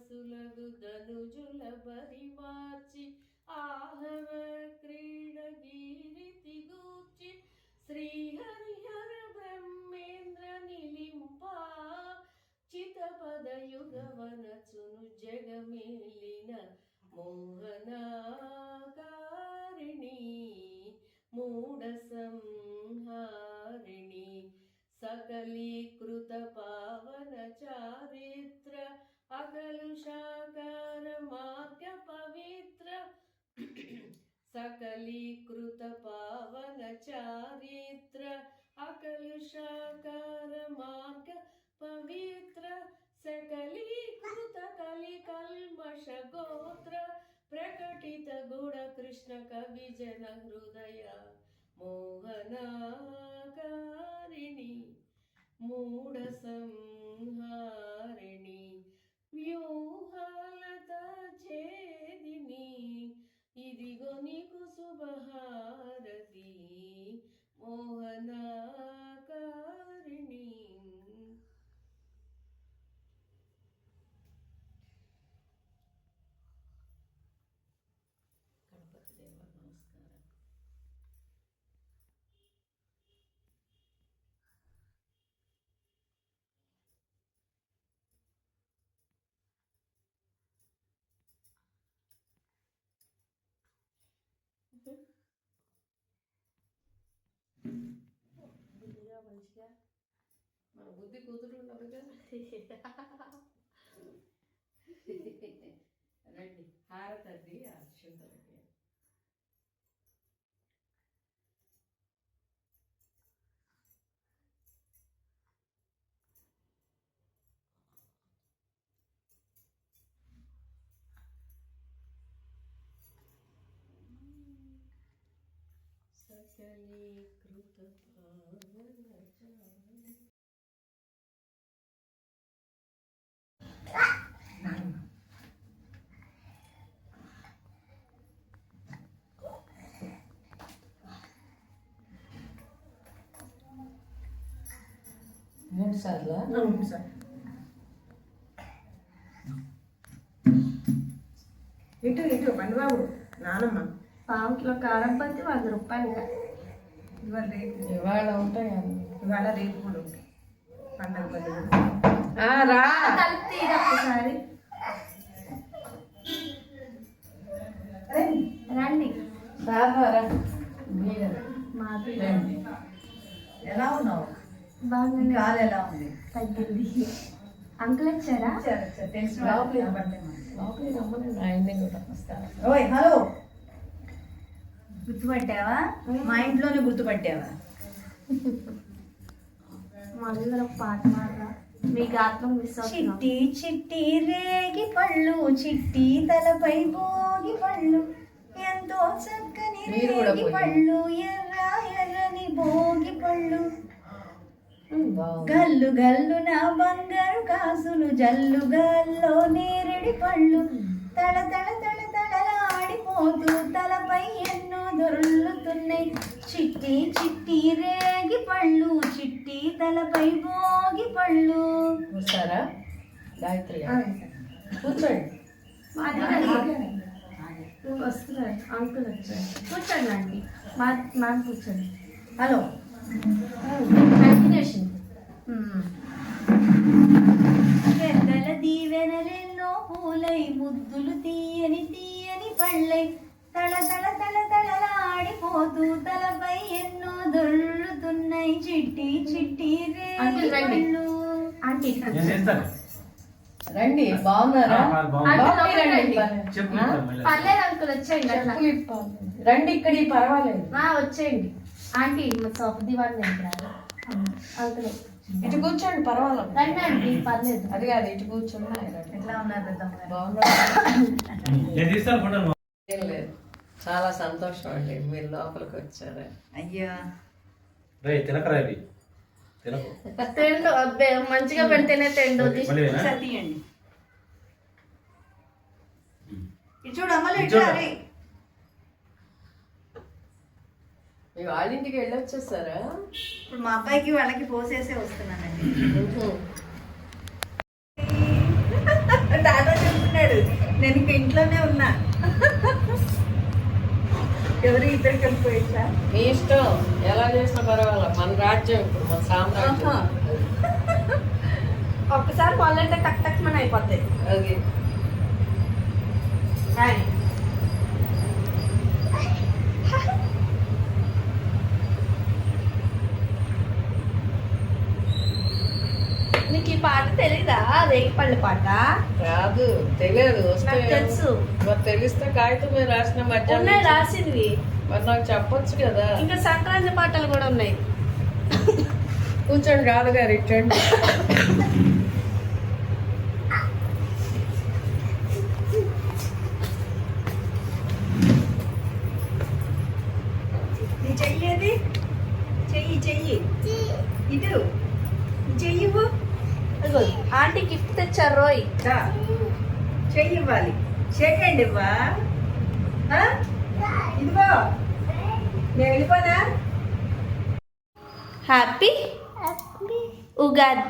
సులగు ధనుజుల బరిమార్చి ఆహవ క్రీడగీరితి గూర్చి శ్రీహరిహర బ్రహ్మేంద్ర నిలింపా చితపదయుగవనచును జగమేలిన మోహనాకారిణి మూఢ సంహారిణి సకలీకృత పావన చారిత్ర అకలుషాకార మార్గ పవిత్ర సకలీకృత పావన చారిత్ర అకలుషాకార మార్గ పవిత్ర సకలీకృత కలి కల్మష గోత్ర ప్రకటిత గుణ కృష్ణ కవి జన హృదయ మోహనాకారిణి మూఢ సంహారిణి వ్యూహాలత ఛేదిని ఇదిగో నీకు శుభహారతి మోహనాకారిణి. గణపతి దేవ నమస్కారం. బుద్ధిగా మంచిగా మన బుద్ధి కూతురు ఉండదుగా. రండి హారతద్ది అక్షంతలకి. సకలీకృత మూడు సార్లు ఇటు ఇటు బండిబాబు నానమ్మ పావుకిలో కారం పత్తి 100 రూపాయలు. ఇవాళ రేపు ఇవాళ ఉంటాయి ఇవాళ రేపు కూడా ఉంటాయి పండగ పది రా కలిపి ఒకసారి రండి. మాది ఎలా ఉన్నావు? బాగుంది. కాలు ఎలా ఉంది? తగ్గింది. అంకుల్ వచ్చారా? తెలుసు. ఆయన్ని కూడా వస్తాను. ఓయ్ హలో, గుర్తుపట్టావా? మా ఇంట్లోనే గుర్తుపట్టావా? మళ్ళీ ఒక పాట పాడరా, మీ గాత్రం మిస్ అవుతున్నాం. చిట్టి చిట్టి రేగి పళ్ళు, చిట్టి తలపై భోగి పళ్ళు, ఎంతో చక్కని రేగి పళ్ళు, ఎర్ర ఎర్రని భోగి పళ్ళు, గల్లు గల్లు నా బంగారు కాసులు, జల్లు గల్లో నేరేడి పళ్ళు, తల తల తల తలలాడిపోతూ తలపై ఎన్నో దొర్లుతున్నాయి. చిట్టి చిట్టి రేగి పళ్ళు, చిట్టి తలపై భోగి పళ్ళు. చూస్తారా గాయత్రి కూర్చోండి. వస్తున్నారు అంకుల్ వచ్చారు. కూర్చోండి అండి. మా కూర్చోండి. Hello, continuation. పెద్దల దీవెనలెన్నో పూలై, ముద్దులు తీయని తీయని పళ్ళై, తల తల తల తలలాడిపోతూ తలపై ఎన్నో దొర్లుతున్నాయి. చిట్టి చిట్టి రేగి పళ్ళు. ఆంటీ రండి, బాగున్నారా? పర్లేదు అంకుల్ వచ్చేయండి. అట్లా రండి, ఇక్కడ పర్వాలేదు. వచ్చేయండి ఆంటీ. మా సోఫ్ దివాన్ అంకుల్ ఇటు కూర్చోండి, పర్వాలేదు. రండి ఆంటీ, పర్లేదు. అది కాదు, ఇటు కూర్చున్నా. ఎట్లా ఉన్నారు? బాగున్నారు. ఏం లేదు, చాలా సంతోషం అండి మీరు లోపలికి వచ్చారా. అయ్యా తినకరా ఇవి తినకు. తిండు అబ్బే, మంచిగా పెడితేనే తిండు. తీయండి. ఇటు చూడు అమ్మలు, ఇటు అరే. మీ వాళ్ళింటికి వెళ్ళొచ్చేసారా? ఇప్పుడు మా అబ్బాయికి వాళ్ళకి పోసేసే వస్తున్నానండి. నేను ఇంక ఇంట్లోనే ఉన్నా. ఎవరు ఇద్దరికి వెళ్ళిపోయిందా? మీ ఇష్టం ఎలా చేసినా పర్వాలేదు, మన రాజ్యం ఇప్పుడు మన సామ్రాజ్యం. ఒక్కసారి మొదలంటే టక్ టక్ మన అయిపోతాయి. అది హాయ్. నీకు ఈ పాట తెలీదా? రేగిపళ్ళు పాట రాదు, తెలియదు. వస్తే నాకు తెలుసు. మరి తెలిస్తే కాగితం మీద రాసిన ఉన్నాయి మధ్యాహ్నం రాసింది. మరి నాకు చెప్పొచ్చు కదా. ఇంకా సంక్రాంతి పాటలు కూడా ఉన్నాయి. కూర్చోండి రాదు గారు ఇచ్చండి. నీ చెయ్యేది? చెయ్యి చెయ్యి ఇటు చెయ్యి ఇవ్వు. అదిగో ఆంటీ గిఫ్ట్ తెచ్చారు రోయ్. రా. చెయ్యి ఇవ్వాలి. షేకండి ఇవ్వా. ఆ? ఇదిగో నేను వెళ్ళిపోనా? హ్యాపీ ఉగాది.